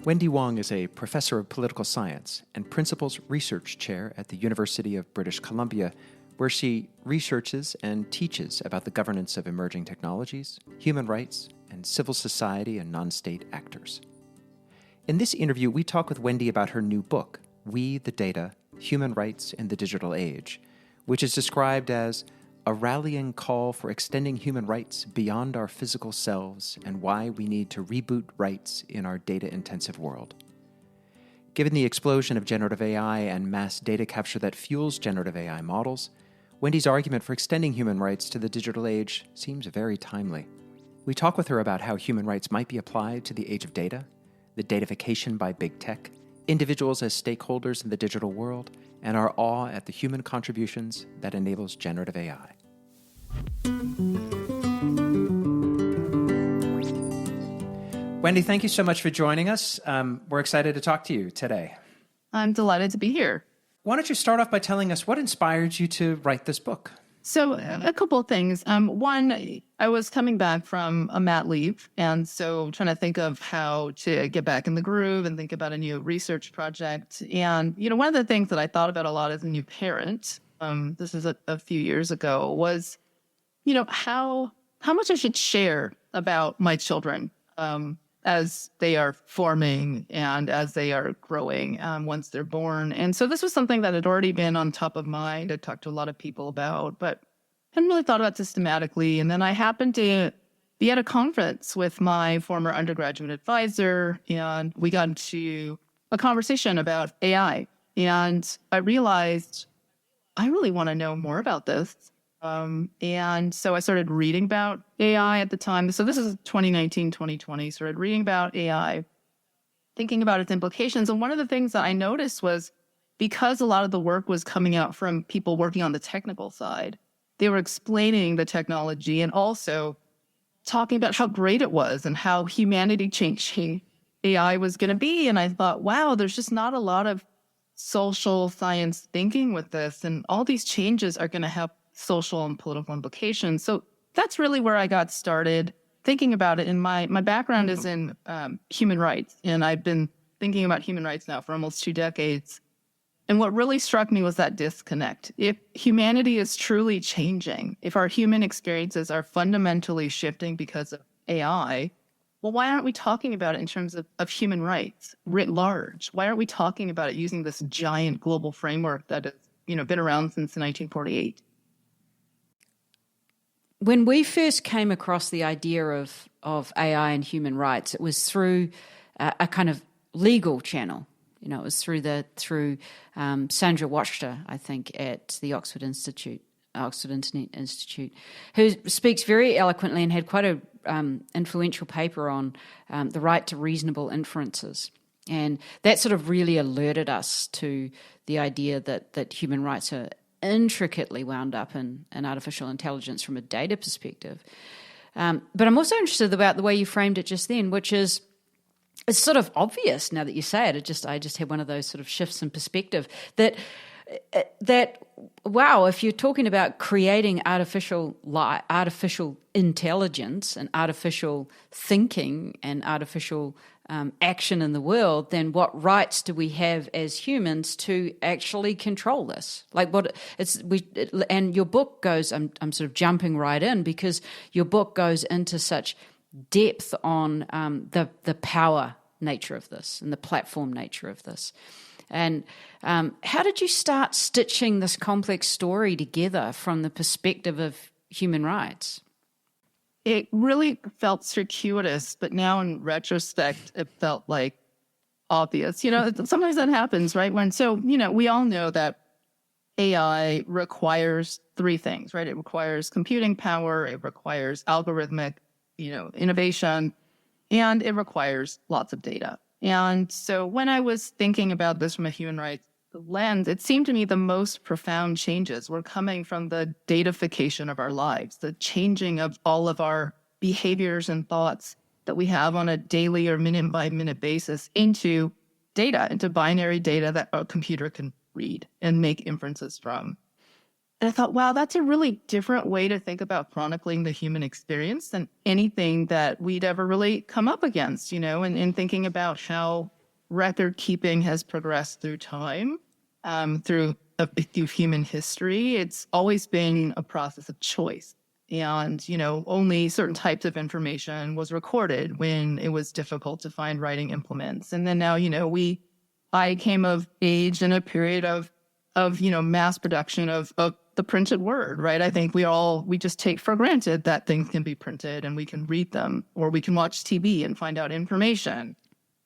Wendy Wong is a professor of political science and principals research chair at the University of British Columbia, where she researches and teaches about the governance of emerging technologies, human rights, and civil society and non-state actors. In this interview, we talk with Wendy about her new book, We the Data, Human Rights in the Digital Age, which is described as a rallying call for extending human rights beyond our physical selves and why we need to reboot rights in our data-intensive world. Given the explosion of generative AI and mass data capture that fuels generative AI models, Wendy's argument for extending human rights to the digital age seems very timely. We talk with her about how human rights might be applied to the age of data, the datafication by big tech, individuals as stakeholders in the digital world, and our awe at the human contributions that enables generative AI. Wendy, thank you so much for joining us. We're excited to talk to you today. I'm delighted to be here. Why don't you start off by telling us what inspired you to write this book? So a couple of things. One, I was coming back from a mat leave, and so trying to think of how to get back in the groove and think about a new research project. And, one of the things that I thought about a lot as a new parent, this is a few years ago, was, how much I should share about my children as they are forming and as they are growing once they're born. And so this was something that had already been on top of mind. I talked to a lot of people about, but hadn't really thought about systematically. And then I happened to be at a conference with my former undergraduate advisor, and we got into a conversation about AI. And I realized I really want to know more about this. And so I started reading about AI at the time. So this is 2019, 2020, started reading about AI, thinking about its implications. And one of the things that I noticed was because a lot of the work was coming out from people working on the technical side, they were explaining the technology and also talking about how great it was and how humanity changing AI was going to be. And I thought, wow, there's just not a lot of social science thinking with this. And all these changes are going to have social and political implications. So that's really where I got started thinking about it. And my background is in human rights. And I've been thinking about human rights now for almost 2 decades. And what really struck me was that disconnect. If humanity is truly changing, if our human experiences are fundamentally shifting because of AI, well, why aren't we talking about it in terms of human rights writ large? Why aren't we talking about it using this giant global framework that has been around since 1948? When we first came across the idea of AI and human rights, it was through a kind of legal channel. It was through Sandra Wachter, I think, at the Oxford Internet Institute, who speaks very eloquently and had quite a influential paper on the right to reasonable inferences. And that sort of really alerted us to the idea that human rights are intricately wound up in artificial intelligence from a data perspective. But I'm also interested about the way you framed it just then, which is, it's sort of obvious now that you say it. I just had one of those sort of shifts in perspective that wow, if you're talking about creating artificial intelligence and artificial thinking and artificial action in the world, then what rights do we have as humans to actually control this? And your book goes, I'm sort of jumping right in because your book goes into such depth on the power nature of this and the platform nature of this. And how did you start stitching this complex story together from the perspective of human rights? It really felt circuitous, but now in retrospect, it felt like obvious. Sometimes that happens, right? We all know that AI requires 3 things, right? It requires computing power, it requires algorithmic, innovation, and it requires lots of data. And so when I was thinking about this from a human rights lens, it seemed to me the most profound changes were coming from the datafication of our lives, the changing of all of our behaviors and thoughts that we have on a daily or minute by minute basis into data, into binary data that a computer can read and make inferences from. And I thought, wow, that's a really different way to think about chronicling the human experience than anything that we'd ever really come up against, and thinking about how record keeping has progressed through time, through human history, it's always been a process of choice. And, only certain types of information was recorded when it was difficult to find writing implements. And then now, I came of age in a period of mass production of the printed word, right? I think we just take for granted that things can be printed and we can read them, or we can watch TV and find out information.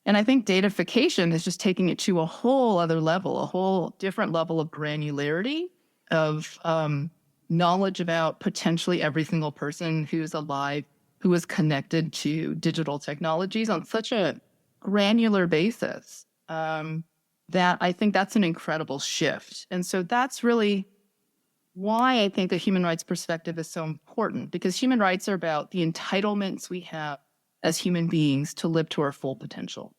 And I think datafication is just taking it to a whole other level, a whole different level of granularity of knowledge about potentially every single person who's alive, who is connected to digital technologies on such a granular basis, that I think that's an incredible shift. And so that's really why I think the human rights perspective is so important, because human rights are about the entitlements we have as human beings to live to our full potential.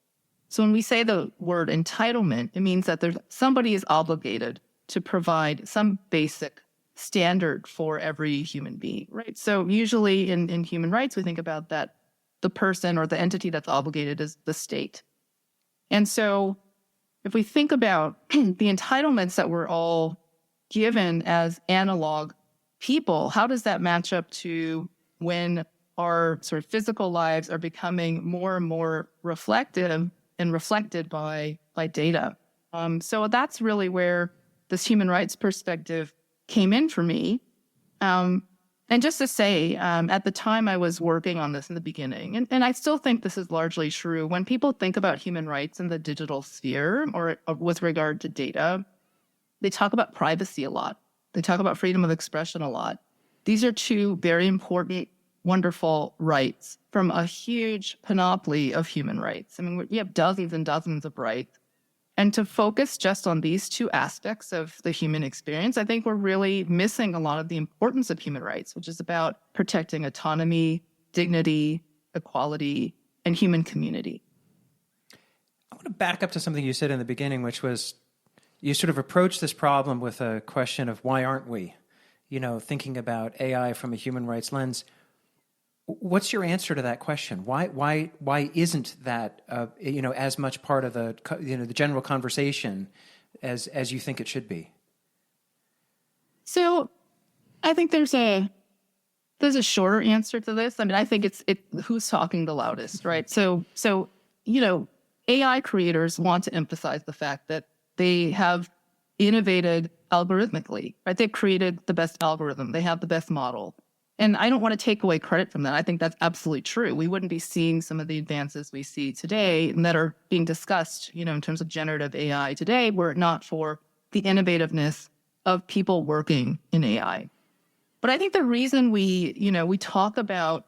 So when we say the word entitlement, it means that somebody is obligated to provide some basic standard for every human being, right? So usually in human rights, we think about that the person or the entity that's obligated is the state. And so if we think about the entitlements that we're all given as analog people, how does that match up to when our sort of physical lives are becoming more and more reflective and reflected by data? So that's really where this human rights perspective came in for me. And just to say, at the time I was working on this in the beginning, and I still think this is largely true, when people think about human rights in the digital sphere or with regard to data, they talk about privacy a lot. They talk about freedom of expression a lot. These are two very important, wonderful rights from a huge panoply of human rights. I mean, we have dozens and dozens of rights. And to focus just on these two aspects of the human experience, I think we're really missing a lot of the importance of human rights, which is about protecting autonomy, dignity, equality, and human community. I want to back up to something you said in the beginning, which was you sort of approached this problem with a question of why aren't we? Thinking about AI from a human rights lens. What's your answer to that question? Why isn't that as much part of the the general conversation as you think it should be? So, I think there's a shorter answer to this. I mean, I think it's who's talking the loudest, right? So AI creators want to emphasize the fact that they have innovated algorithmically, right? They've created the best algorithm. They have the best model. And I don't want to take away credit from that. I think that's absolutely true. We wouldn't be seeing some of the advances we see today and that are being discussed, in terms of generative AI today, were it not for the innovativeness of people working in AI. But I think the reason we talk about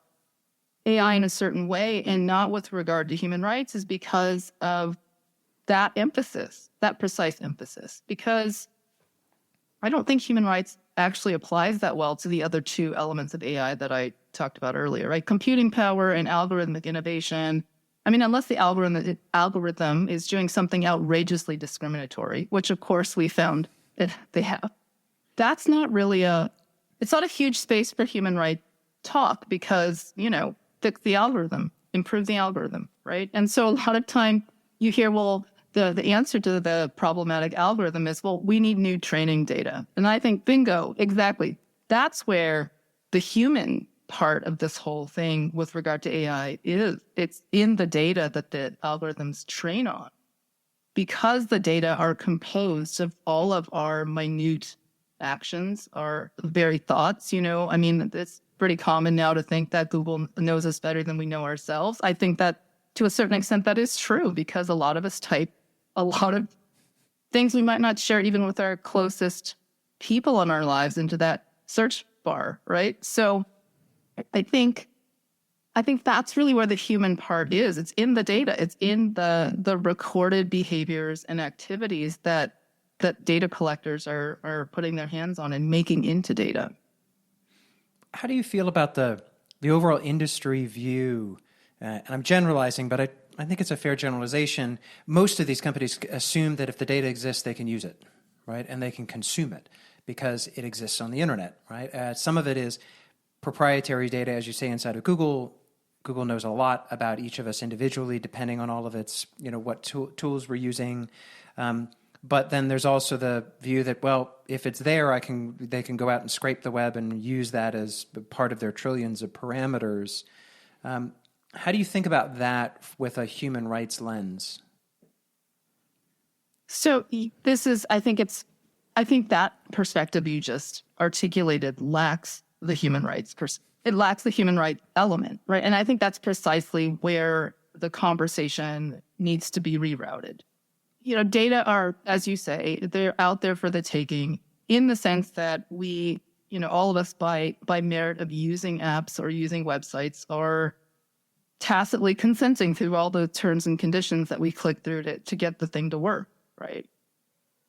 AI in a certain way and not with regard to human rights is because of that emphasis, that precise emphasis, because I don't think human rights actually applies that well to the other two elements of AI that I talked about earlier, right? Computing power and algorithmic innovation. I mean, unless the algorithm is doing something outrageously discriminatory, which of course we found that they have, that's not really it's not a huge space for human rights talk because, fix the algorithm, improve the algorithm, right? And so a lot of time you hear, well, the answer to the problematic algorithm is, well, we need new training data. And I think, bingo, exactly. That's where the human part of this whole thing with regard to AI is. It's in the data that the algorithms train on. Because the data are composed of all of our minute actions, our very thoughts, I mean, it's pretty common now to think that Google knows us better than we know ourselves. I think that to a certain extent that is true because a lot of us type a lot of things we might not share even with our closest people in our lives into that search bar, right? So I think that's really where the human part is. It's in the data. It's in the recorded behaviors and activities that data collectors are putting their hands on and making into data. How do you feel about the overall industry view? And I'm generalizing, but I think it's a fair generalization. Most of these companies assume that if the data exists, they can use it, right? And they can consume it because it exists on the internet, right? Some of it is proprietary data, as you say, inside of Google. Google knows a lot about each of us individually, depending on all of its, what tools we're using. But then there's also the view that, well, if it's there, they can go out and scrape the web and use that as part of their trillions of parameters. How do you think about that with a human rights lens? So I think that perspective you just articulated lacks the human rights. It lacks the human right element, right? And I think that's precisely where the conversation needs to be rerouted. Data are, as you say, they're out there for the taking in the sense that we, all of us by merit of using apps or using websites are tacitly consenting through all the terms and conditions that we click through to get the thing to work, right?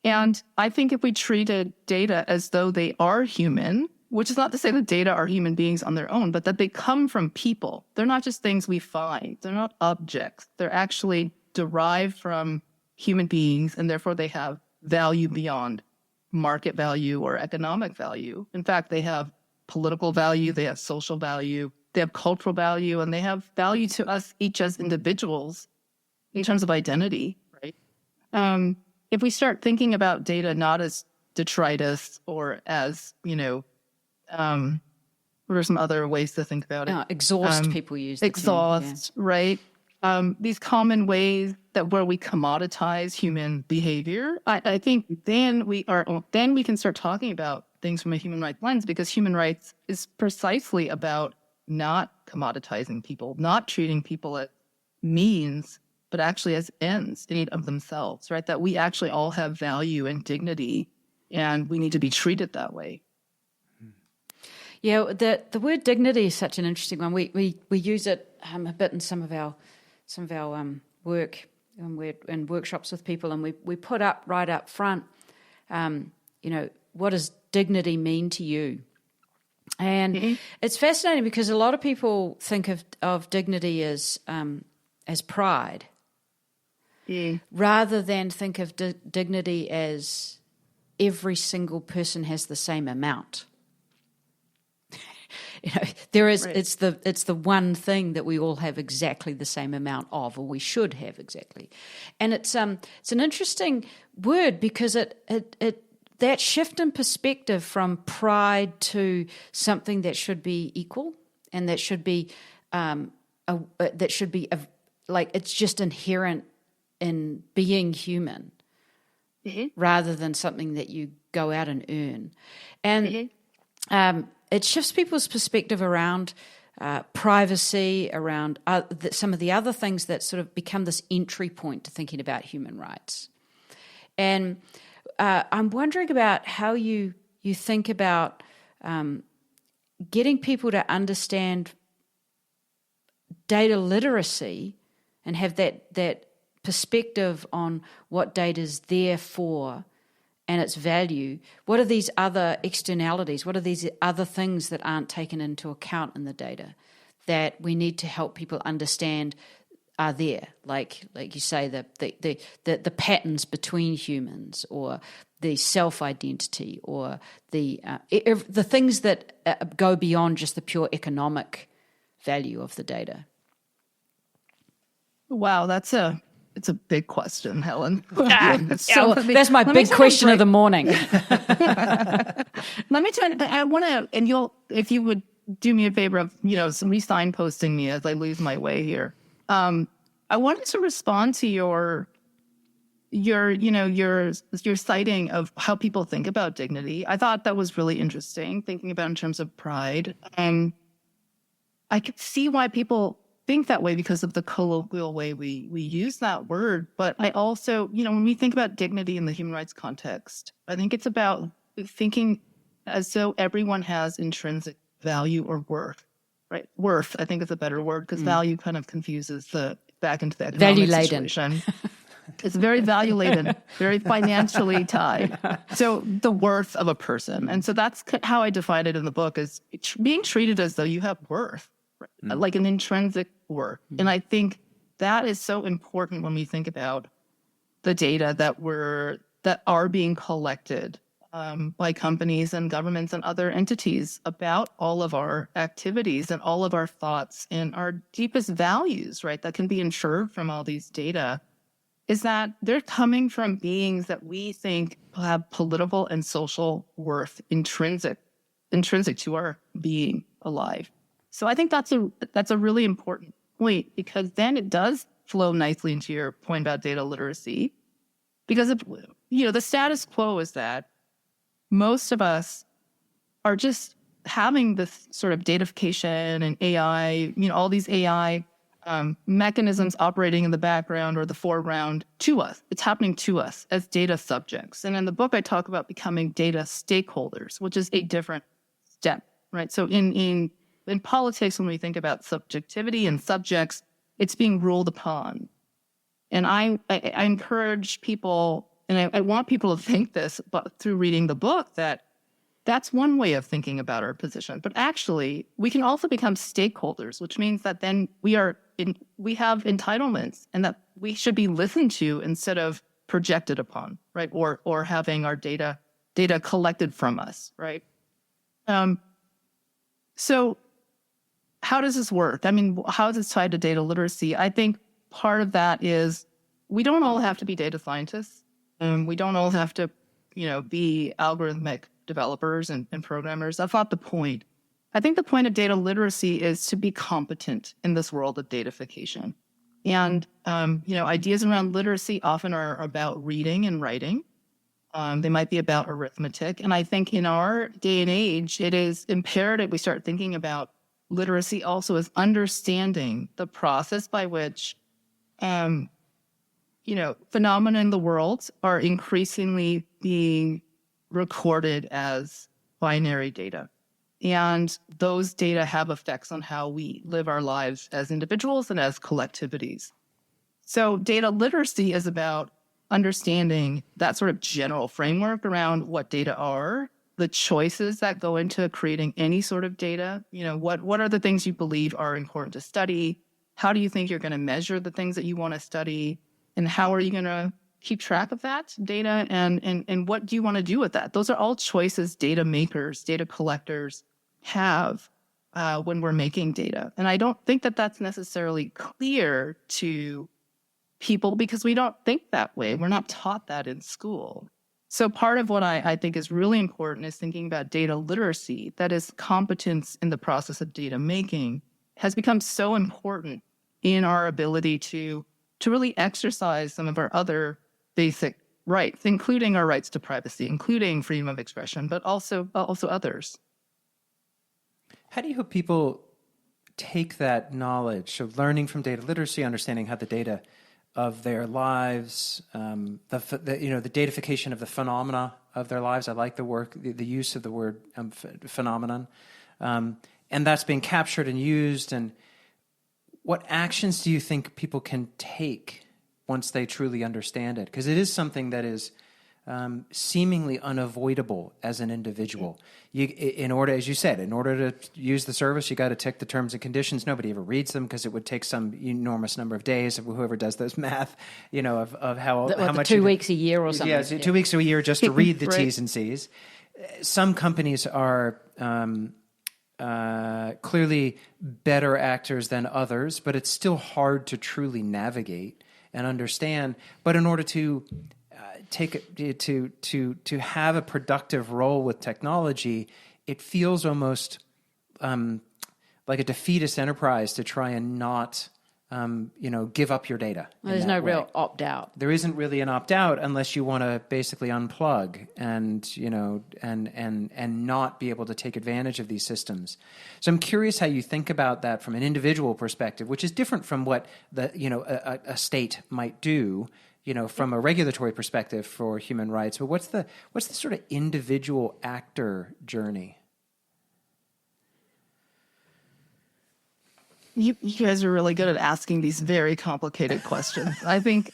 And I think if we treated data as though they are human, which is not to say that data are human beings on their own, but that they come from people. They're not just things we find. They're not objects. They're actually derived from human beings, and therefore they have value beyond market value or economic value. In fact, they have political value, they have social value, they have cultural value, and they have value to us each as individuals in terms of identity, right? If we start thinking about data not as detritus or as, what are some other ways to think about it? Exhaust, people use the exhaust, term, right? These common ways where we commoditize human behavior. I think then we can start talking about things from a human rights lens, because human rights is precisely about not commoditizing people, not treating people as means, but actually as ends in of themselves, right? That we actually all have value and dignity, and we need to be treated that way. Yeah, the word dignity is such an interesting one. We use it a bit in some of our work, and we're in workshops with people, and we put up right up front, what does dignity mean to you? And it's fascinating because a lot of people think of dignity as pride, rather than think of dignity as every single person has the same amount. There is, right. It's the one thing that we all have exactly the same amount of, or we should have exactly. And it's an interesting word because it that shift in perspective from pride to something that should be equal and that should be like it's just inherent in being human, rather than something that you go out and earn. And it shifts people's perspective around privacy, around some of the other things that sort of become this entry point to thinking about human rights. And I'm wondering about how you think about getting people to understand data literacy and have that perspective on what data is there for and its value. What are these other externalities? What are these other things that aren't taken into account in the data that we need to help people understand are there? Like you say, the patterns between humans, or the self-identity, or the things that go beyond just the pure economic value of the data. Wow, it's a big question, Helen. That's my big question of the morning. Let me tell you, I want to, and if you would do me a favor of, some re-signposting me as I lose my way here. I wanted to respond to your citing of how people think about dignity. I thought that was really interesting, thinking about in terms of pride. I could see why people think that way because of the colloquial way we use that word. But I also, when we think about dignity in the human rights context, I think it's about thinking as though everyone has intrinsic value or worth, right? Worth, I think, is a better word, because value kind of confuses back into the economic situation. It's very value-laden, very financially tied. So the worth of a person. And so that's how I define it in the book, is being treated as though you have worth, right? Like an intrinsic worth. And I think that is so important when we think about the data that are being collected by companies and governments and other entities about all of our activities and all of our thoughts and our deepest values, right, that can be inferred from all these data, is that they're coming from beings that we think have political and social worth intrinsic to our being alive. So I think that's a really important point, because then it does flow nicely into your point about data literacy. Because the status quo is that most of us are just having this sort of datafication and AI, all these AI mechanisms operating in the background or the foreground to us. It's happening to us as data subjects. And in the book, I talk about becoming data stakeholders, which is a different step, right? So in politics, when we think about subjectivity and subjects, it's being ruled upon. And I encourage people, and I want people to think this, but through reading the book, that's one way of thinking about our position. But actually, we can also become stakeholders, which means that then we have entitlements, and that we should be listened to instead of projected upon, right? Or having our data collected from us, right? So how does this work? I mean, how is this tied to data literacy? I think part of that is we don't all have to be data scientists. We don't all have to, be algorithmic developers and programmers. That's not the point. I think the point of data literacy is to be competent in this world of datafication. And, ideas around literacy often are about reading and writing. They might be about arithmetic. And I think in our day and age, it is imperative we start thinking about literacy also as understanding the process by which phenomena in the world are increasingly being recorded as binary data. And those data have effects on how we live our lives as individuals and as collectivities. So data literacy is about understanding that sort of general framework around what data are, the choices that go into creating any sort of data. What are the things you believe are important to study? How do you think you're going to measure the things that you want to study? And how are you going to keep track of that data? And what do you want to do with that? Those are all choices data makers, data collectors have when we're making data. And I don't think that that's necessarily clear to people because we don't think that way. We're not taught that in school. So part of what I think is really important is thinking about data literacy, that is competence in the process of data making, has become so important in our ability to really exercise some of our other basic rights, including our rights to privacy, including freedom of expression, but also others. How do you hope people take that knowledge of learning from data literacy, understanding how the data of their lives, the datafication of the phenomena of their lives? I like the use of the word phenomenon, and that's being captured and used. And what actions do you think people can take once they truly understand it? Because it is something that is seemingly unavoidable as an individual. As you said, in order to use the service, you got to tick the terms and conditions. Nobody ever reads them because it would take some enormous number of days of whoever does those math, of how much 2 weeks a year or something. Yeah, 2 weeks a year just to read the Right. T's and C's. Some companies are clearly better actors than others, but it's still hard to truly navigate and understand. But in order to to have a productive role with technology, it feels almost like a defeatist enterprise to try and not give up your data. There's no real opt out. There isn't really an opt out unless you want to basically unplug and not be able to take advantage of these systems. So I'm curious how you think about that from an individual perspective, which is different from what a state might do, from a regulatory perspective for human rights. But what's the sort of individual actor journey? You guys are really good at asking these very complicated questions. I think,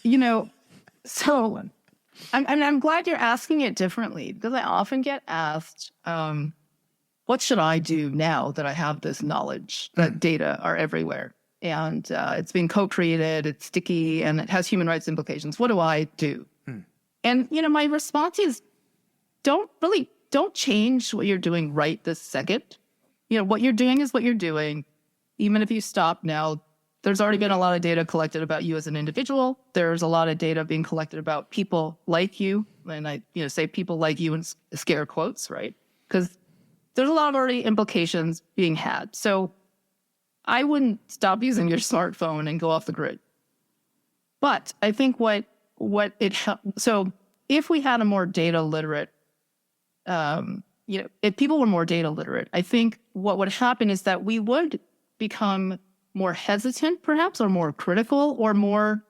so I'm glad you're asking it differently, because I often get asked, what should I do now that I have this knowledge that data are everywhere? And it's being co-created, it's sticky, and it has human rights implications. What do I do? And, my response is don't change what you're doing right this second. What you're doing is what you're doing. Even if you stop now, there's already been a lot of data collected about you as an individual. There's a lot of data being collected about people like you. And I, say people like you in scare quotes, right? Because there's a lot of already implications being had. So I wouldn't stop using your smartphone and go off the grid. But I think so if we had a more data literate, if people were more data literate, I think what would happen is that we would become more hesitant, perhaps, or more critical, or more,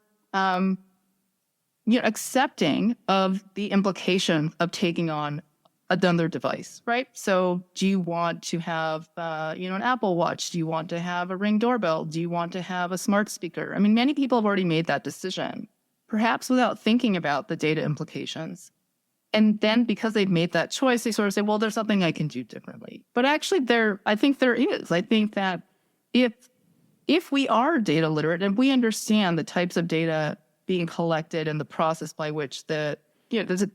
accepting of the implication of taking on another device, right? So do you want to have, an Apple Watch? Do you want to have a Ring doorbell? Do you want to have a smart speaker? I mean, many people have already made that decision, perhaps without thinking about the data implications. And then because they've made that choice, they sort of say, well, there's something I can do differently. But actually, I think there is. I think that if we are data literate and we understand the types of data being collected and the process by which the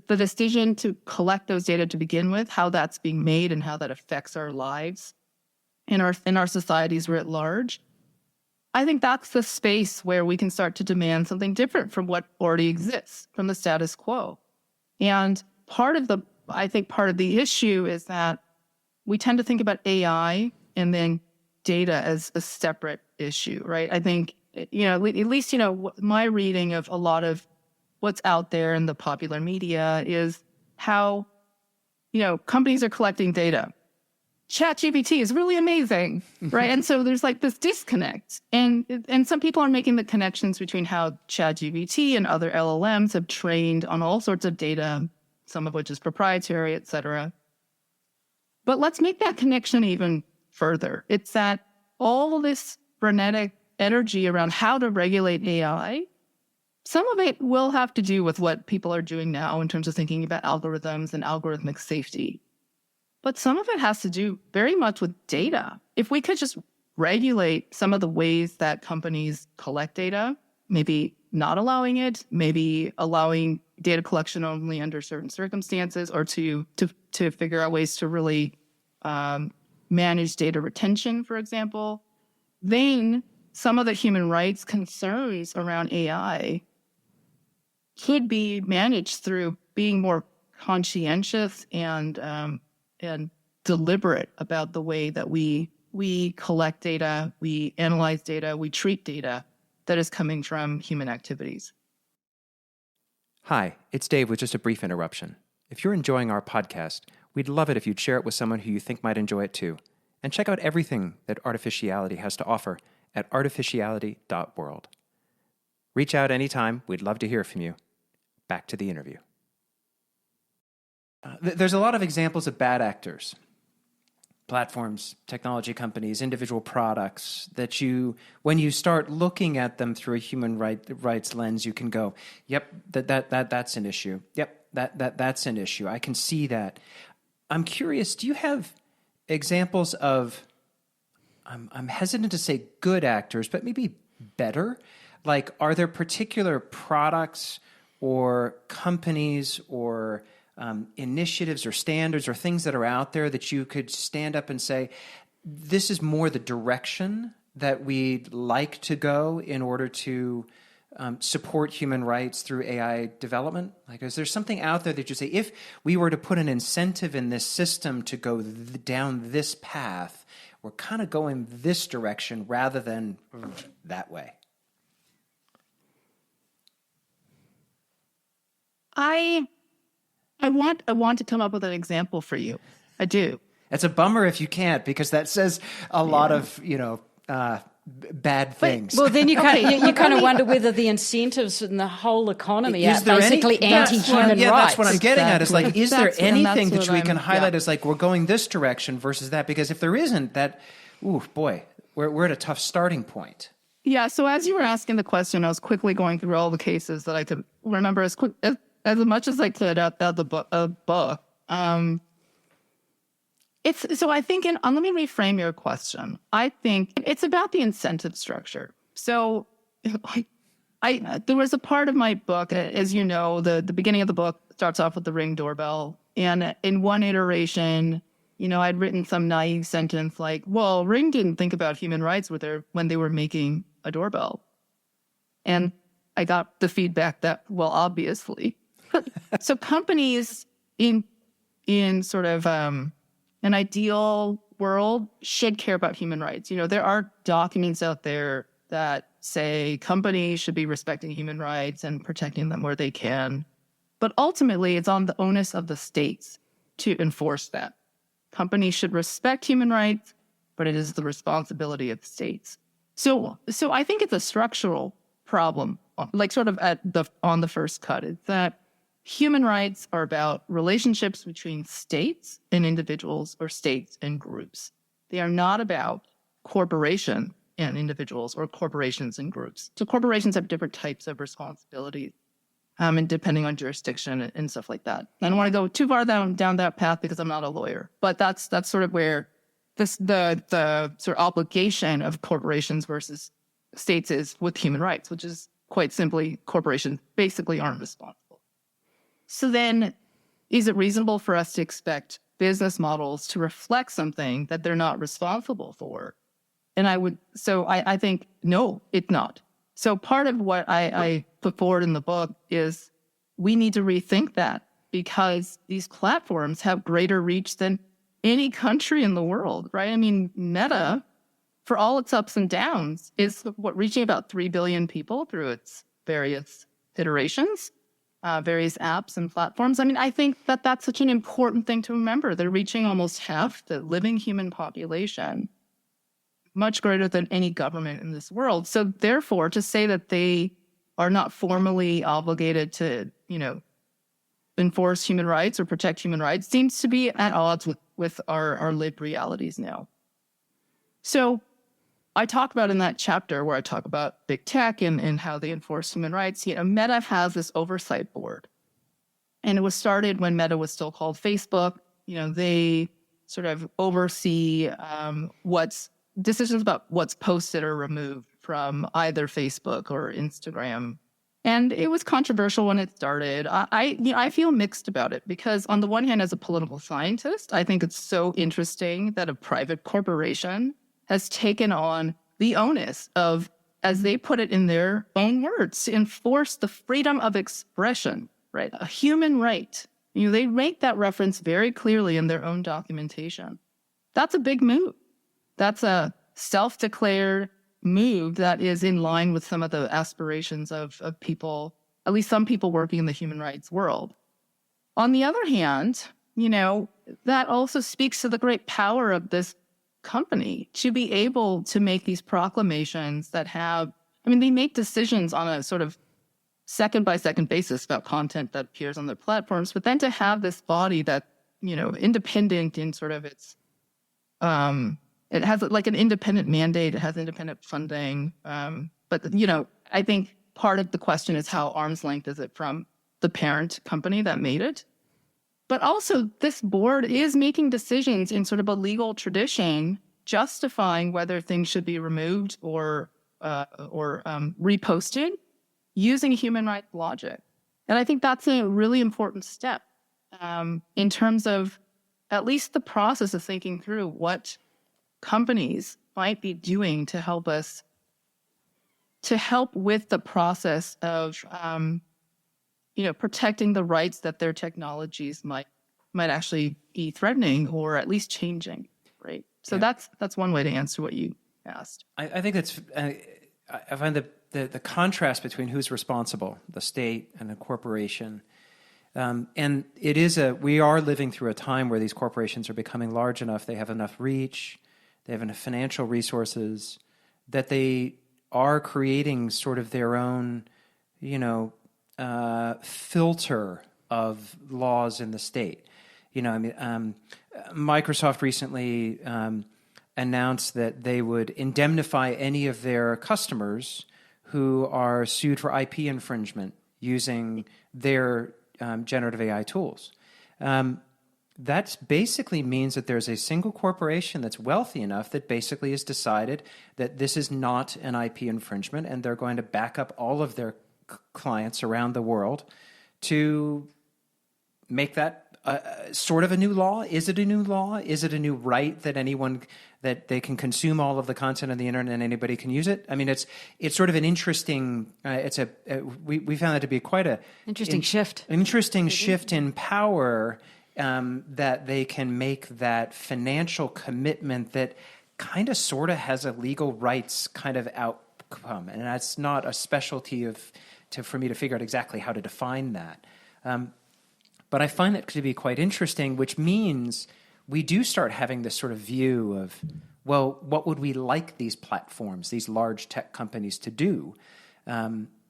decision to collect those data to begin with, how that's being made and how that affects our lives in our societies writ large, I think that's the space where we can start to demand something different from what already exists, from the status quo. And part of the issue is that we tend to think about AI and then data as a separate issue, right? I think, at least, my reading of a lot of what's out there in the popular media is how, companies are collecting data. ChatGPT is really amazing, right? And so there's like this disconnect. And some people are making the connections between how ChatGPT and other LLMs have trained on all sorts of data, some of which is proprietary, et cetera. But let's make that connection even further. It's that all this frenetic energy around how to regulate AI, some of it will have to do with what people are doing now in terms of thinking about algorithms and algorithmic safety. But some of it has to do very much with data. If we could just regulate some of the ways that companies collect data, maybe not allowing it, maybe allowing data collection only under certain circumstances, or to figure out ways to really manage data retention, for example, then some of the human rights concerns around AI could be managed through being more conscientious and deliberate about the way that we collect data, we analyze data, we treat data that is coming from human activities. Hi, it's Dave with just a brief interruption. If you're enjoying our podcast, we'd love it if you'd share it with someone who you think might enjoy it too. And check out everything that Artificiality has to offer at artificiality.world. Reach out anytime. We'd love to hear from you. Back to the interview. There's a lot of examples of bad actors, platforms, technology companies, individual products that when you start looking at them through a human rights lens, you can go, yep, that's an issue. Yep, that's an issue. I can see that. I'm curious, do you have examples of, I'm hesitant to say good actors, but maybe better? Like, are there particular products or companies or initiatives or standards or things that are out there that you could stand up and say, this is more the direction that we'd like to go in order to support human rights through AI development? Like, is there something out there that you say, if we were to put an incentive in this system to go down this path, we're kind of going this direction rather than that way? I want to come up with an example for you. I do. It's a bummer if you can't, because that says a lot of, bad things. Well, then you kind of wonder whether the incentives in the whole economy are basically anti-human rights. That's what I'm getting at. Is like, is there anything that we can highlight as like, we're going this direction versus that? Because if there isn't, that, ooh, boy, we're at a tough starting point. Yeah. So as you were asking the question, I was quickly going through all the cases that I could remember as much as I could out of the book. So I think, let me reframe your question. I think it's about the incentive structure. So there was a part of my book, as you know, the beginning of the book starts off with the Ring doorbell. And in one iteration, I'd written some naive sentence like, well, Ring didn't think about human rights when they were making a doorbell. And I got the feedback that, well, obviously. So companies in sort of an ideal world should care about human rights. There are documents out there that say companies should be respecting human rights and protecting them where they can. But ultimately, it's on the onus of the states to enforce that. Companies should respect human rights, but it is the responsibility of the states. So I think it's a structural problem, like sort of on the first cut, is that human rights are about relationships between states and individuals or states and groups. They are not about corporation and individuals or corporations and groups. So corporations have different types of responsibilities, and depending on jurisdiction and stuff like that. I don't want to go too far down that path because I'm not a lawyer, but that's sort of where the sort of obligation of corporations versus states is with human rights, which is quite simply corporations basically aren't responsible. So then, is it reasonable for us to expect business models to reflect something that they're not responsible for? And I think, no, it's not. So part of what I put forward in the book is we need to rethink that, because these platforms have greater reach than any country in the world, right? I mean, Meta, for all its ups and downs, is reaching about 3 billion people through its various iterations, various apps and platforms. I mean, I think that that's such an important thing to remember. They're reaching almost half the living human population, much greater than any government in this world. So therefore, to say that they are not formally obligated to, enforce human rights or protect human rights seems to be at odds with our lived realities now. So I talk about in that chapter where I talk about big tech and how they enforce human rights, Meta has this oversight board. And it was started when Meta was still called Facebook. They sort of oversee decisions about what's posted or removed from either Facebook or Instagram. And it was controversial when it started. I feel mixed about it because on the one hand, as a political scientist, I think it's so interesting that a private corporation has taken on the onus of, as they put it in their own words, to enforce the freedom of expression, right? A human right. They make that reference very clearly in their own documentation. That's a big move. That's a self-declared move that is in line with some of the aspirations of people, at least some people working in the human rights world. On the other hand, that also speaks to the great power of this company to be able to make these proclamations that they make decisions on a sort of second-by-second basis about content that appears on their platforms, but then to have this body that, independent in sort of its, it has like an independent mandate, it has independent funding. But, I think part of the question is how arm's length is it from the parent company that made it? But also, this board is making decisions in sort of a legal tradition, justifying whether things should be removed or reposted using human rights logic. And I think that's a really important step in terms of at least the process of thinking through what companies might be doing to help with the process of protecting the rights that their technologies might actually be threatening or at least changing, right? So that's one way to answer what you asked. I think that's I find the contrast between who's responsible, the state and the corporation, and it is we are living through a time where these corporations are becoming large enough, they have enough reach, they have enough financial resources that they are creating sort of their own, filter of laws in the state. Microsoft recently announced that they would indemnify any of their customers who are sued for IP infringement using their generative AI tools. That basically means that there's a single corporation that's wealthy enough that basically has decided that this is not an IP infringement, and they're going to back up all of their clients around the world to make that sort of a new law? Is it a new law? Is it a new right that that they can consume all of the content on the internet and anybody can use it? I mean, it's sort of an interesting. We found that to be quite a interesting shift. An interesting shift in power, that they can make that financial commitment that kind of sort of has a legal rights kind of outcome, and that's not a specialty for me to figure out exactly how to define that. But I find that to be quite interesting, which means we do start having this sort of view of, well, what would we like these platforms, these large tech companies to do?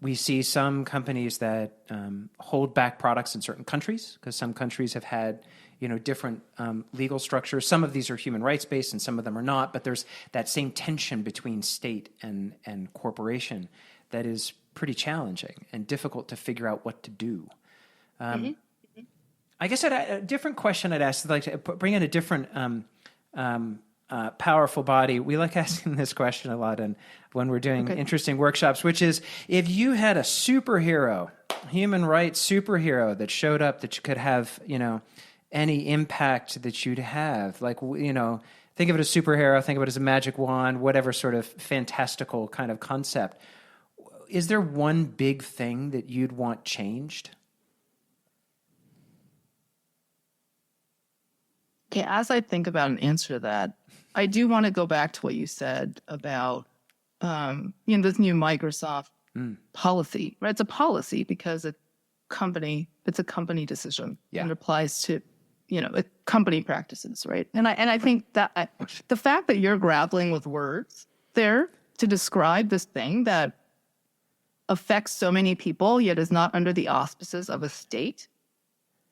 We see some companies that hold back products in certain countries because some countries have had different legal structures. Some of these are human rights based and some of them are not, but there's that same tension between state and corporation that is pretty challenging and difficult to figure out what to do. I guess a different question I'd ask, like to bring in a different powerful body. We like asking this question a lot when we're doing interesting workshops, which is, if you had a superhero, human rights superhero that showed up that you could have, any impact that you'd have, like, think of it as a superhero, think of it as a magic wand, whatever sort of fantastical kind of concept. Is there one big thing that you'd want changed? Okay, as I think about an answer to that, I do want to go back to what you said about this new Microsoft policy, right? It's a policy because it's a company decision and applies to, company practices, right? And I think that the fact that you're grappling with words there to describe this thing that affects so many people yet is not under the auspices of a state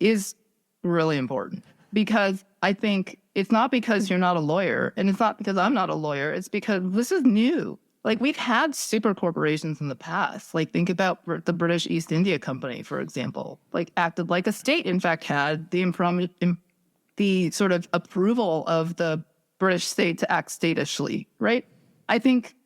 is really important. Because I think it's not because you're not a lawyer, and it's not because I'm not a lawyer, it's because this is new. Like, we've had super corporations in the past. Like, think about the British East India Company, for example, like acted like a state, in fact, had the sort of approval of the British state to act statishly, right? I think,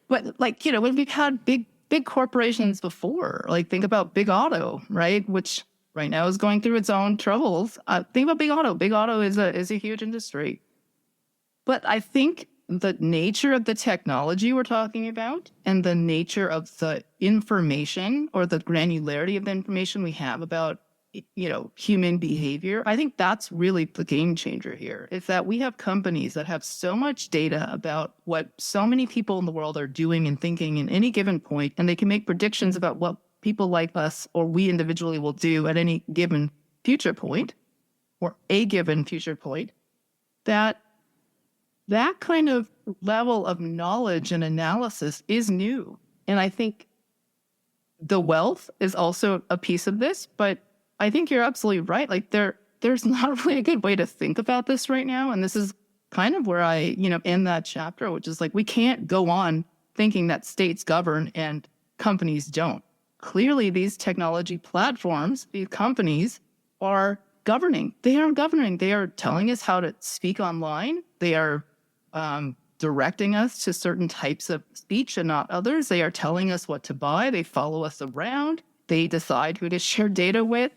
but when we've had big corporations before, like think about Big Auto, right? Which right now is going through its own troubles. Think about Big Auto. Big Auto is a huge industry. But I think the nature of the technology we're talking about and the nature of the information or the granularity of the information we have about, human behavior, I think that's really the game changer here. Is that we have companies that have so much data about what so many people in the world are doing and thinking in any given point, and they can make predictions about what people like us or we individually will do at any given future point or a given future point, that kind of level of knowledge and analysis is new. And I think the wealth is also a piece of this, but I think you're absolutely right. Like there's not really a good way to think about this right now. And this is kind of where I, end that chapter, which is like, we can't go on thinking that states govern and companies don't. Clearly, these technology platforms, these companies are governing. They are governing. They are telling us how to speak online. They are directing us to certain types of speech and not others. They are telling us what to buy. They follow us around. They decide who to share data with.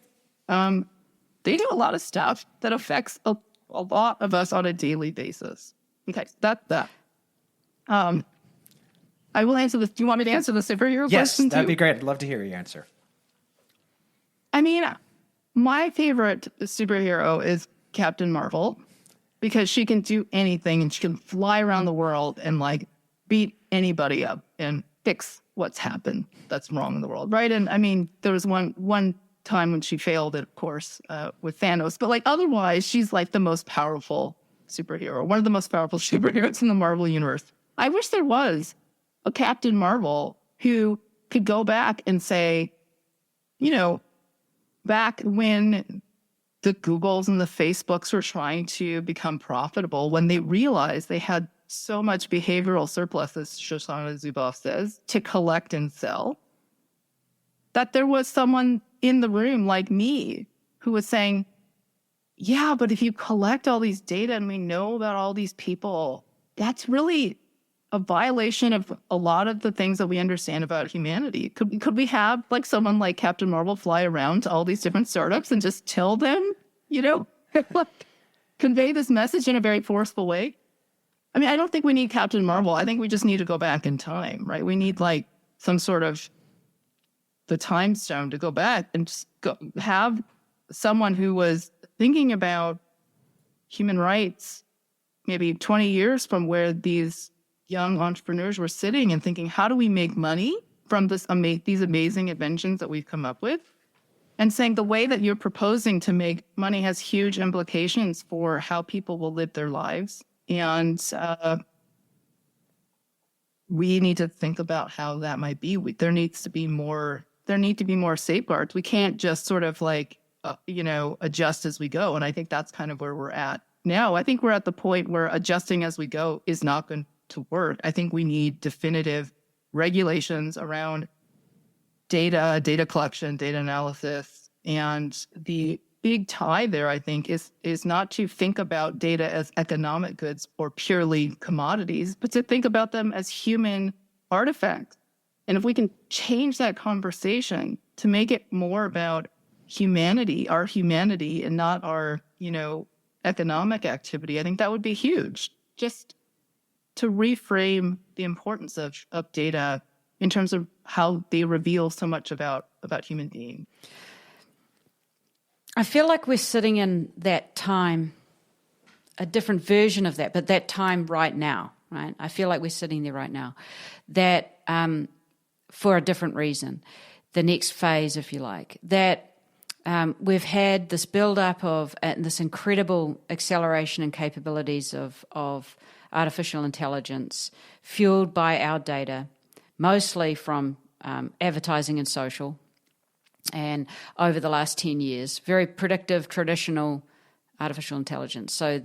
They do a lot of stuff that affects a lot of us on a daily basis. Okay, that's that. I will answer this. Do you want me to answer the superhero question too? Yes, that'd be great. I'd love to hear your answer. I mean, my favorite superhero is Captain Marvel because she can do anything and she can fly around the world and beat anybody up and fix what's happened that's wrong in the world, right? And I mean, there was one time when she failed it, of course, with Thanos, but otherwise, she's the most powerful superhero, one of the most powerful superheroes in the Marvel universe. I wish there was a Captain Marvel who could go back and say, back when the Googles and the Facebooks were trying to become profitable, when they realized they had so much behavioral surplus, as Shoshana Zuboff says, to collect and sell, that there was someone in the room like me who was saying, yeah, but if you collect all these data and we know about all these people, that's really a violation of a lot of the things that we understand about humanity. Could we have like someone like Captain Marvel fly around to all these different startups and just tell them, like, convey this message in a very forceful way? I mean, I don't think we need Captain Marvel. I think we just need to go back in time, right? We need like some sort of the time stone to go back and just have someone who was thinking about human rights maybe 20 years from where these young entrepreneurs were sitting and thinking, how do we make money from these amazing inventions that we've come up with? And saying the way that you're proposing to make money has huge implications for how people will live their lives. And we need to think about how that might be. There need to be more safeguards. We can't just sort of like, adjust as we go. And I think that's kind of where we're at now. I think we're at the point where adjusting as we go is not going to work. I think we need definitive regulations around data collection, data analysis. And the big tie there, I think, is not to think about data as economic goods or purely commodities, but to think about them as human artifacts. And if we can change that conversation to make it more about humanity, our humanity, and not our, economic activity, I think that would be huge. Just to reframe the importance of data in terms of how they reveal so much about human beings. I feel like we're sitting in that time, a different version of that, but that time right now, right? I feel like we're sitting there right now. That for a different reason, the next phase, if you like, that we've had this build-up of this incredible acceleration and capabilities of artificial intelligence fueled by our data, mostly from advertising and social. And over the last 10 years, very predictive, traditional artificial intelligence. So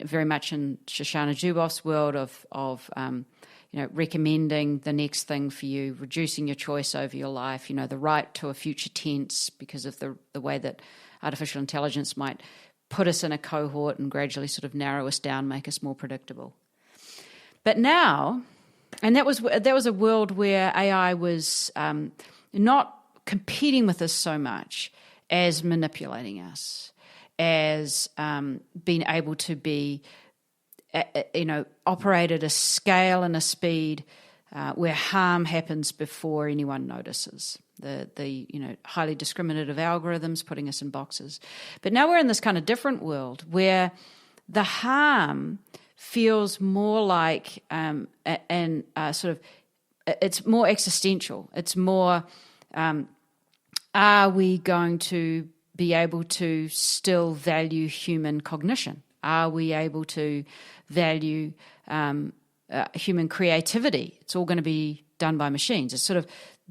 very much in Shoshana Zuboff's world of recommending the next thing for you, reducing your choice over your life, the right to a future tense because of the way that artificial intelligence might put us in a cohort and gradually sort of narrow us down, make us more predictable. But now, and that was a world where AI was not competing with us so much as manipulating us, as being able to be operate at a scale and a speed where harm happens before anyone notices. The highly discriminative algorithms putting us in boxes. But now we're in this kind of different world where the harm feels more like it's more existential. It's more, are we going to be able to still value human cognition? Are we able to value human creativity? It's all going to be done by machines. It's sort of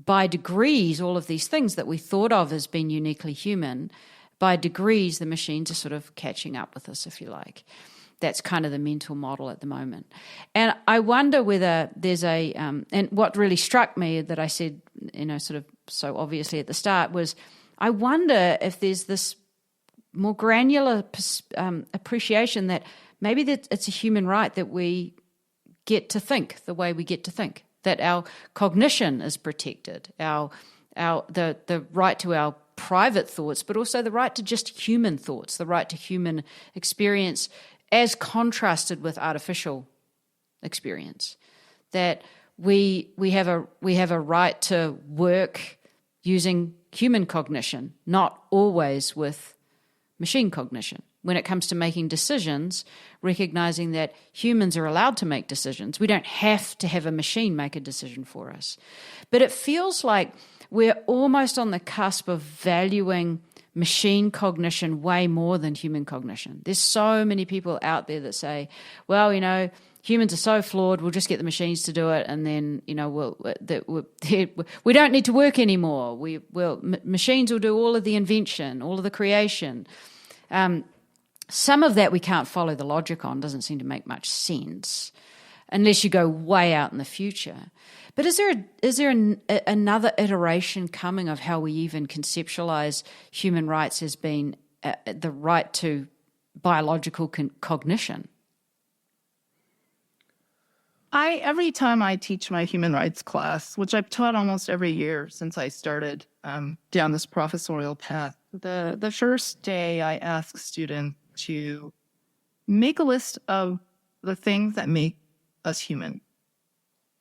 by degrees, all of these things that we thought of as being uniquely human, by degrees the machines are sort of catching up with us, if you like. That's kind of the mental model at the moment. And I wonder whether there's and what really struck me that I said, sort of so obviously at the start was, I wonder if there's this more granular appreciation that maybe that it's a human right that we get to think the way we get to think, that our cognition is protected, the right to our private thoughts, but also the right to just human thoughts, the right to human experience as contrasted with artificial experience. That we have a right to work using human cognition, not always with machine cognition. When it comes to making decisions, recognizing that humans are allowed to make decisions. We don't have to have a machine make a decision for us. But it feels like we're almost on the cusp of valuing machine cognition way more than human cognition. There's so many people out there that say, well, humans are so flawed, we'll just get the machines to do it, and then, we don't need to work anymore. Machines will do all of the invention, all of the creation. Some of that we can't follow the logic on, doesn't seem to make much sense unless you go way out in the future. But is there another iteration coming of how we even conceptualize human rights as being the right to biological cognition? Every time I teach my human rights class, which I've taught almost every year since I started down this professorial path, the first day I ask students to make a list of the things that make us human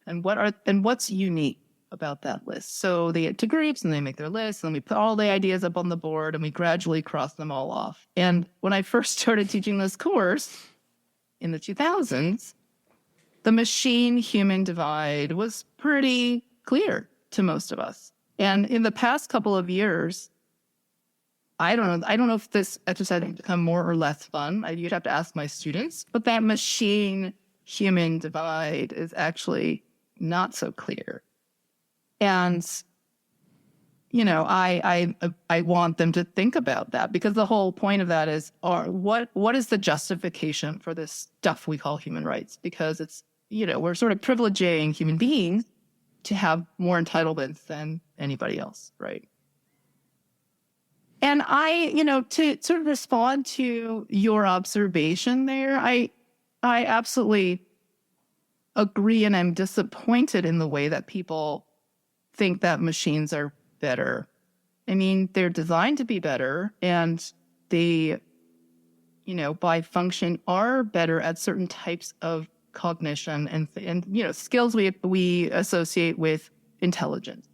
and what's unique about that list. So they get to groups and they make their list, and then we put all the ideas up on the board and we gradually cross them all off. And when I first started teaching this course in the 2000s, the machine-human divide was pretty clear to most of us. And in the past couple of years, I don't know if this exercise has become more or less fun. You'd have to ask my students. But that machine-human divide is actually not so clear. And, I want them to think about that, because the whole point of that is, what is the justification for this stuff we call human rights? Because it's, we're sort of privileging human beings to have more entitlements than anybody else, right? And to sort of respond to your observation there, I absolutely agree, and I'm disappointed in the way that people think that machines are better. I mean, they're designed to be better, and they, by function are better at certain types of cognition and skills we associate with intelligence.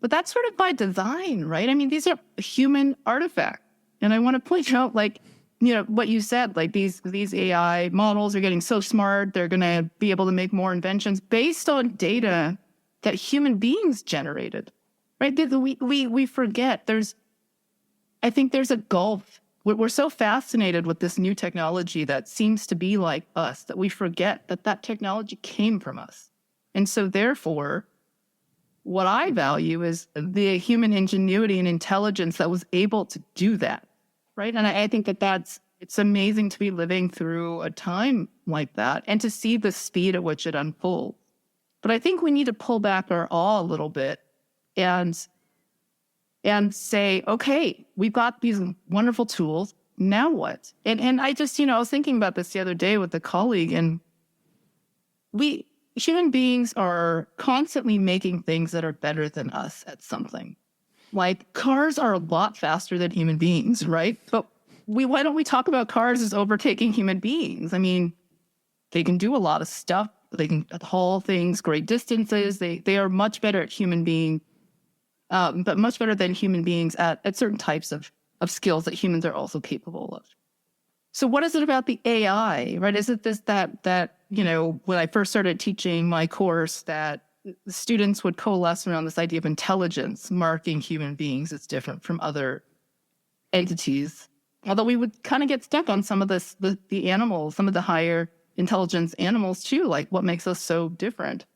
But that's sort of by design, right? I mean, these are human artifacts. And I want to point out, what you said, these AI models are getting so smart, they're going to be able to make more inventions based on data that human beings generated, right? We forget I think there's a gulf. We're so fascinated with this new technology that seems to be like us that we forget that technology came from us. And so therefore, what I value is the human ingenuity and intelligence that was able to do that, right? And I think it's amazing to be living through a time like that and to see the speed at which it unfolds. But I think we need to pull back our awe a little bit and say, okay, we've got these wonderful tools. Now what? And I just, I was thinking about this the other day with a colleague, and human beings are constantly making things that are better than us at something. Like cars are a lot faster than human beings, right? But why don't we talk about cars as overtaking human beings? I mean, they can do a lot of stuff. They can haul things great distances. They are much better at but much better than human beings at certain types of skills that humans are also capable of. So what is it about the AI, right? Is it that when I first started teaching my course, that the students would coalesce around this idea of intelligence marking human beings as different from other entities. Although we would kind of get stuck on some of the animals, some of the higher intelligence animals too, like what makes us so different.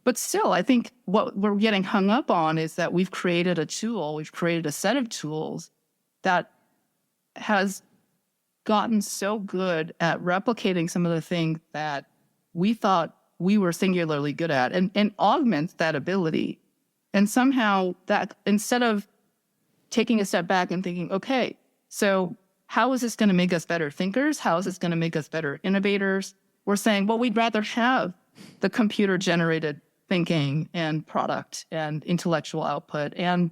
But still, I think what we're getting hung up on is that we've created a set of tools that has gotten so good at replicating some of the things that we thought we were singularly good at and augments that ability. And somehow that, instead of taking a step back and thinking, okay, so how is this going to make us better thinkers? How is this going to make us better innovators? We're saying, well, we'd rather have the computer-generated thinking and product and intellectual output. And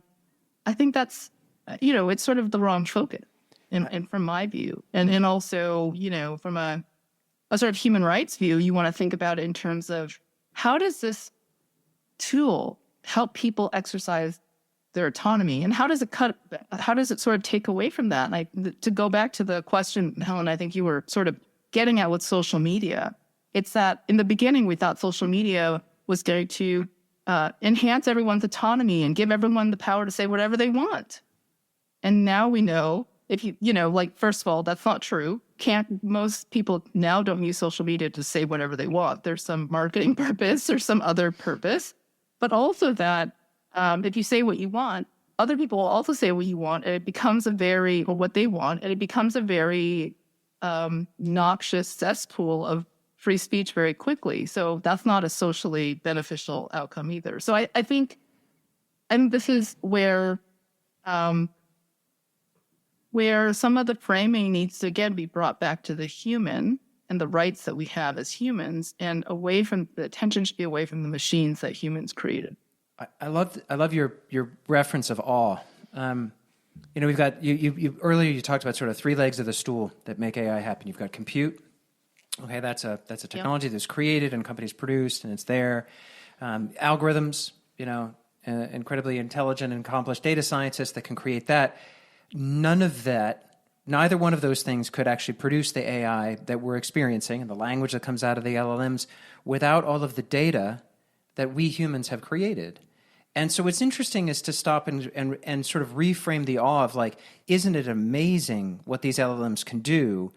I think that's, it's sort of the wrong focus. And from my view, and also, from a sort of human rights view, you want to think about it in terms of how does this tool help people exercise their autonomy, and how does it sort of take away from that? And to go back to the question, Helen, I think you were sort of getting at with social media. It's that in the beginning we thought social media was going to enhance everyone's autonomy and give everyone the power to say whatever they want. And now we know, if first of all, that's not true. Most people now don't use social media to say whatever they want. There's some marketing purpose or some other purpose, but also that if you say what you want, other people will also say what you want, and it becomes what they want, and it becomes a very noxious cesspool of free speech very quickly. So that's not a socially beneficial outcome either. So I think, and this is where some of the framing needs to, again, be brought back to the human, and the rights that we have as humans, and away from the attention should be away from the machines that humans created. I love your reference of awe. We've got you earlier. You talked about sort of three legs of the stool that make AI happen. You've got compute. Okay, that's a technology that's created and companies produced, and it's there. Algorithms, incredibly intelligent and accomplished data scientists that can create that. Neither one of those things could actually produce the AI that we're experiencing and the language that comes out of the LLMs without all of the data that we humans have created. And so what's interesting is to stop and sort of reframe the awe of like, isn't it amazing what these LLMs can do?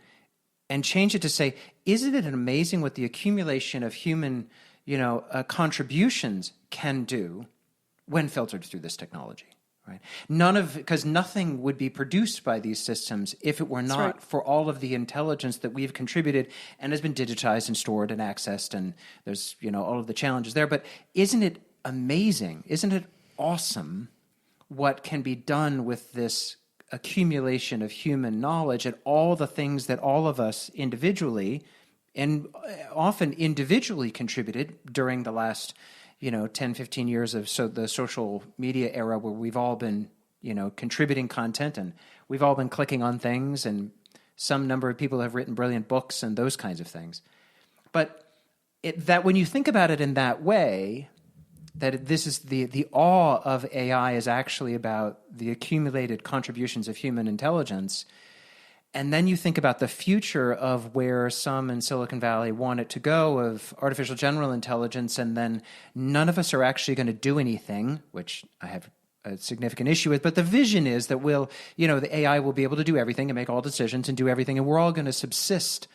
And change it to say, isn't it amazing what the accumulation of human, contributions can do when filtered through this technology? Right? Because nothing would be produced by these systems if it were not for all of the intelligence that we've contributed and has been digitized and stored and accessed, and there's all of the challenges there. But isn't it amazing? Isn't it awesome what can be done with this accumulation of human knowledge and all the things that all of us individually and often individually contributed during the last 10, 15 years of the social media era, where we've all been, contributing content and we've all been clicking on things, and some number of people have written brilliant books and those kinds of things. But that when you think about it in that way, that this is the awe of AI is actually about the accumulated contributions of human intelligence. And then you think about the future of where some in Silicon Valley want it to go, of artificial general intelligence, and then none of us are actually going to do anything, which I have a significant issue with. But the vision is that the AI will be able to do everything and make all decisions and do everything, and we're all going to subsist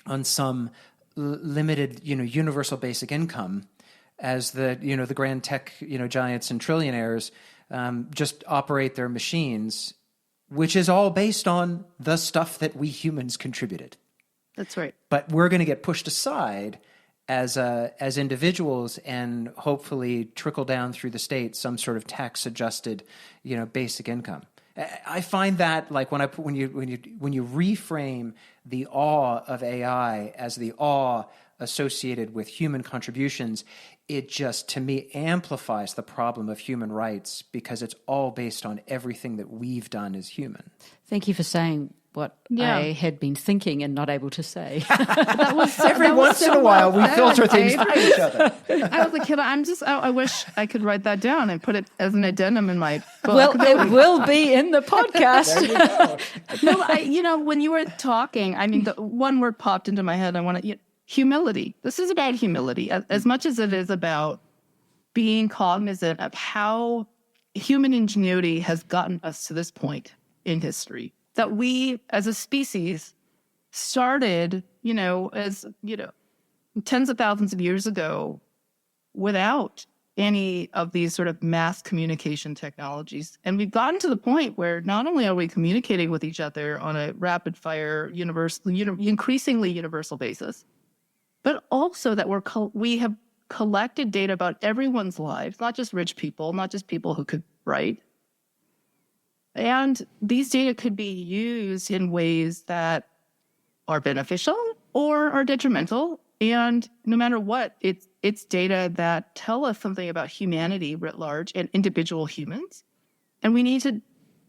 on some limited, universal basic income as the grand tech, giants and trillionaires just operate their machines, which is all based on the stuff that we humans contributed. That's right. But we're going to get pushed aside as individuals, and hopefully trickle down through the state some sort of tax-adjusted, basic income. I find that like when you reframe the awe of AI as the awe associated with human contributions, it just, to me, amplifies the problem of human rights, because it's all based on everything that we've done as human. Thank you for saying what I had been thinking and not able to say. Every once in a while, we filter things by each other. I was a kid. I wish I could write that down and put it as an addendum in my book. Well, it will be in the podcast. There you go. When you were talking, the one word popped into my head. I want to... humility. This is about humility as much as it is about being cognizant of how human ingenuity has gotten us to this point in history. That we, as a species, started, as, tens of thousands of years ago without any of these sort of mass communication technologies. And we've gotten to the point where not only are we communicating with each other on a rapid fire, increasingly universal basis, but also that we have collected data about everyone's lives, not just rich people, not just people who could write. And these data could be used in ways that are beneficial or are detrimental. And no matter what, it's data that tell us something about humanity writ large and individual humans. And we need to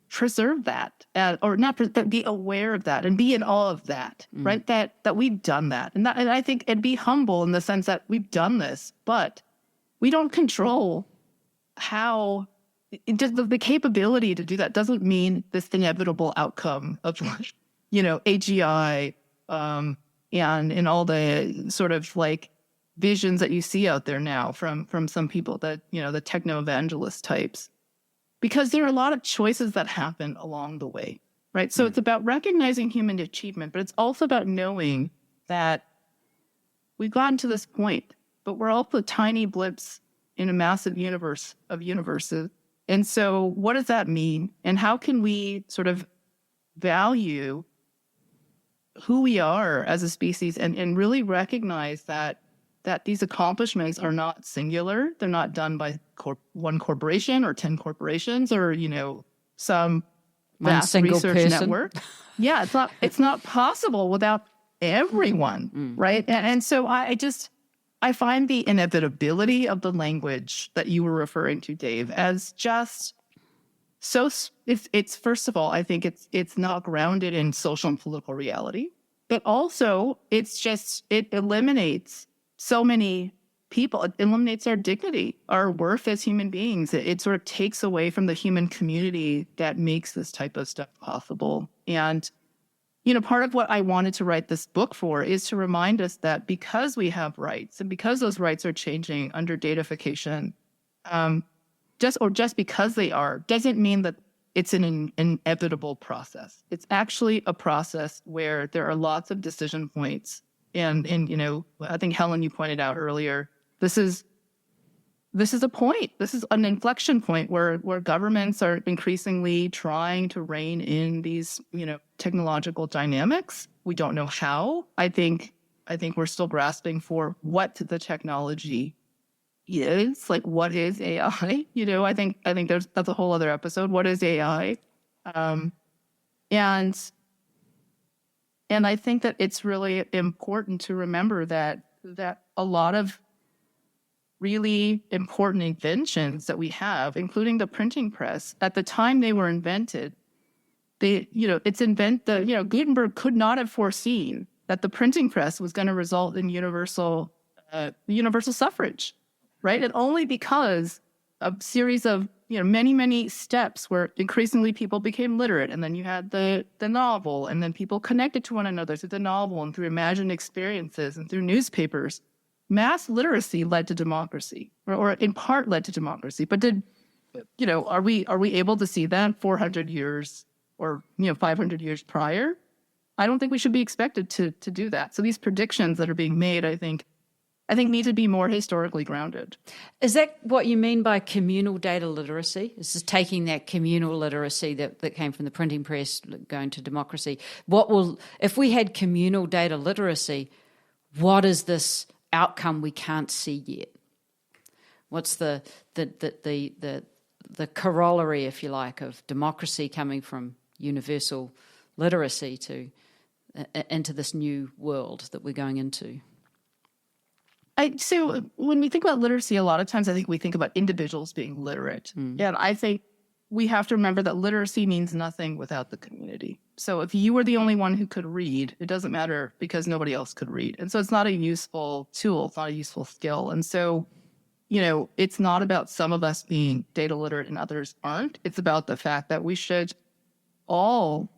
preserve that, or not, be aware of that and be in awe of that, right? That we've done that. And I think, and be humble in the sense that we've done this, but we don't control how, the capability to do that doesn't mean this inevitable outcome of, AGI, and all the sort of like visions that you see out there now from some people that, the techno-evangelist types. Because there are a lot of choices that happen along the way, right? So it's about recognizing human achievement, but it's also about knowing that we've gotten to this point, but we're also tiny blips in a massive universe of universes. And so what does that mean? And how can we sort of value who we are as a species and really recognize that these accomplishments are not singular. They're not done by one corporation or 10 corporations or, some vast research network. Yeah, it's not possible without everyone, right? And so I find the inevitability of the language that you were referring to, Dave, as just so. It's first of all, I think it's not grounded in social and political reality, but also it eliminates so many people. It eliminates our dignity, our worth as human beings. It sort of takes away from the human community that makes this type of stuff possible. And part of what I wanted to write this book for is to remind us that because we have rights and because those rights are changing under datafication, just because they are, doesn't mean that it's an inevitable process. It's actually a process where there are lots of decision points. And I think, Helen, you pointed out earlier, this is a point. This is an inflection point where governments are increasingly trying to rein in these, technological dynamics. We don't know how. I think we're still grasping for what the technology is. Like, what is AI? I think that's a whole other episode. What is AI? And I think that it's really important to remember that a lot of really important inventions that we have, including the printing press, at the time they were invented, Gutenberg could not have foreseen that the printing press was going to result in universal suffrage, right? And only because a series of many, many steps where increasingly people became literate, and then you had the novel, and then people connected to one another through the novel and through imagined experiences and through newspapers. Mass literacy led to democracy, or in part led to democracy. But are we able to see that 400 years or 500 years prior? I don't think we should be expected to do that. So these predictions that are being made, I think need to be more historically grounded. Is that what you mean by communal data literacy? This is taking that communal literacy that came from the printing press, going to democracy. If we had communal data literacy, what is this outcome we can't see yet? What's the corollary, if you like, of democracy coming from universal literacy into this new world that we're going into? So when we think about literacy, a lot of times I think we think about individuals being literate. And I think we have to remember that literacy means nothing without the community. So if you were the only one who could read, it doesn't matter because nobody else could read. And so it's not a useful tool. It's not a useful skill. And so, it's not about some of us being data literate and others aren't. It's about the fact that we should all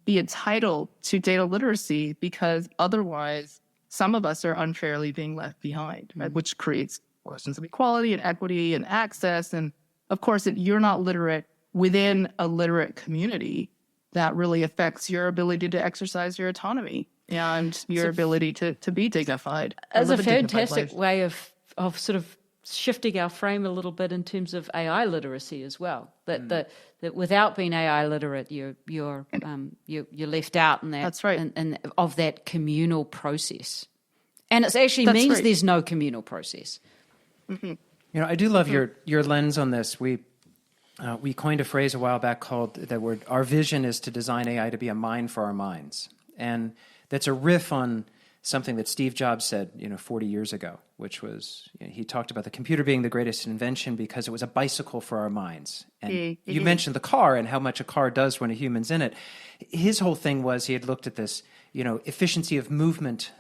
be entitled to data literacy because otherwise some of us are unfairly being left behind, right? Which creates questions of equality and equity and access. And of course, if you're not literate within a literate community, that really affects your ability to exercise your autonomy and your ability to be dignified. As a fantastic way of sort of shifting our frame a little bit in terms of AI literacy as well. That without being AI literate, you're left out in that. That's right. And of that communal process, and it actually means there's no communal process. Mm-hmm. I do love your lens on this. We coined a phrase a while back called that word. Our vision is to design AI to be a mind for our minds, and that's a riff on something that Steve Jobs said, 40 years ago, which was, he talked about the computer being the greatest invention because it was a bicycle for our minds. And you mentioned the car and how much a car does when a human's in it. His whole thing was he had looked at this, efficiency of movement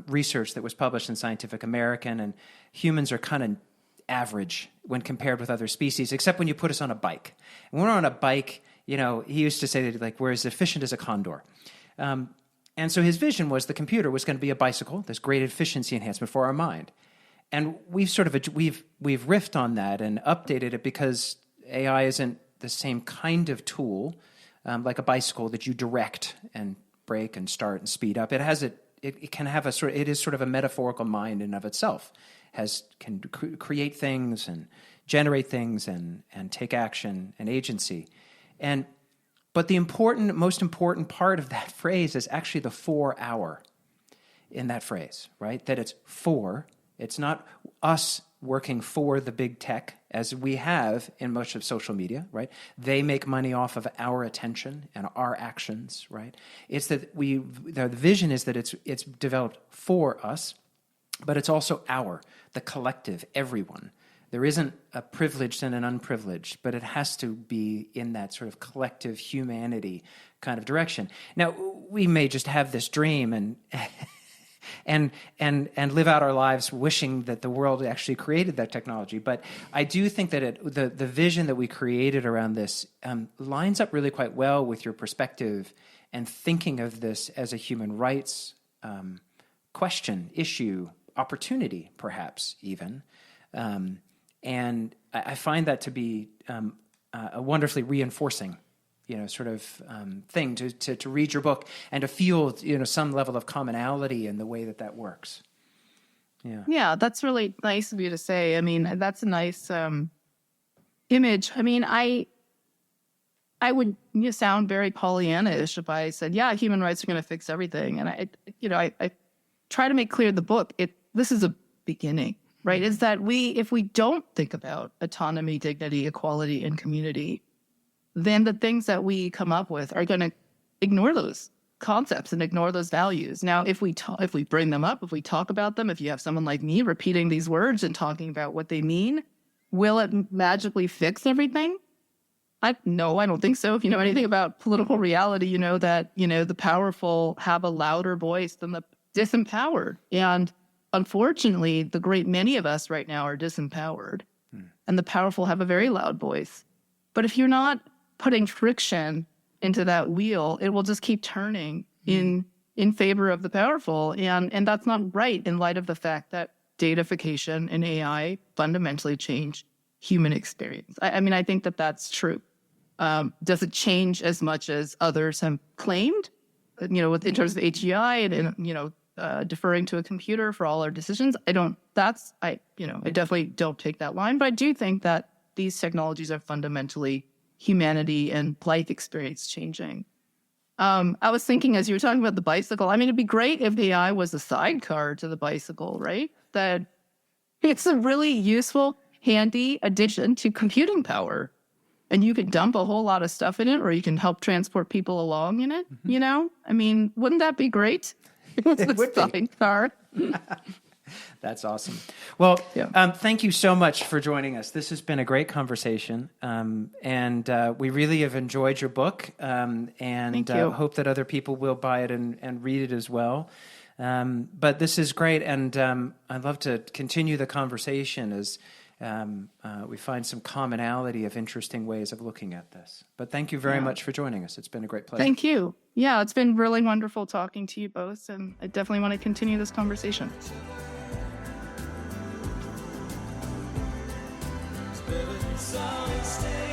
research that was published in Scientific American, and humans are kind of average when compared with other species, except when you put us on a bike. And when we're on a bike, he used to say that we're as efficient as a condor. And so his vision was the computer was going to be a bicycle, this great efficiency enhancement for our mind. And we've riffed on that and updated it because AI isn't the same kind of tool like a bicycle that you direct and brake and start and speed up. It can have it is sort of a metaphorical mind in and of itself. Can create things and generate things and take action and agency. But the most important part of that phrase is actually the 4 hour in that phrase, right? That it's for. It's not us working for the big tech as we have in much of social media, right? They make money off of our attention and our actions, right? It's that the vision is that it's developed for us, but it's also the collective, everyone. There isn't a privileged and an unprivileged, but it has to be in that sort of collective humanity kind of direction. Now, we may just have this dream and live out our lives wishing that the world actually created that technology. But I do think that the vision that we created around this lines up really quite well with your perspective and thinking of this as a human rights question, issue, opportunity, perhaps even. And I find that to be a wonderfully reinforcing, sort of thing to read your book and to feel, some level of commonality in the way that works. Yeah. Yeah, that's really nice of you to say. I mean, that's a nice image. I mean, I would sound very Pollyanna-ish if I said, yeah, human rights are going to fix everything. And I try to make clear the book. This is a beginning, right? Is that if we don't think about autonomy, dignity, equality, and community, then the things that we come up with are going to ignore those concepts and ignore those values. Now, if we bring them up, if we talk about them, if you have someone like me repeating these words and talking about what they mean, will it magically fix everything? No, I don't think so. If you know anything about political reality, you know that, the powerful have a louder voice than the disempowered. And unfortunately, the great many of us right now are disempowered, and the powerful have a very loud voice. But if you're not putting friction into that wheel, it will just keep turning in favor of the powerful. And that's not right in light of the fact that datafication and AI fundamentally change human experience. I mean, I think that that's true. Does it change as much as others have claimed, in terms of AGI and deferring to a computer for all our decisions? I definitely don't take that line, but I do think that these technologies are fundamentally humanity and life experience changing. I was thinking as you were talking about the bicycle, I mean, it'd be great if AI was a sidecar to the bicycle, right? That it's a really useful, handy addition to computing power. And you can dump a whole lot of stuff in it, or you can help transport people along in it, I mean, wouldn't that be great? It would be. Sidecar. That's awesome. Well, thank you so much for joining us. This has been a great conversation, and we really have enjoyed your book, and hope that other people will buy it and read it as well. But this is great, and I'd love to continue the conversation as we find some commonality of interesting ways of looking at this. But thank you very much for joining us. It's been a great pleasure. Thank you. Yeah, it's been really wonderful talking to you both, and I definitely want to continue this conversation. Solid state.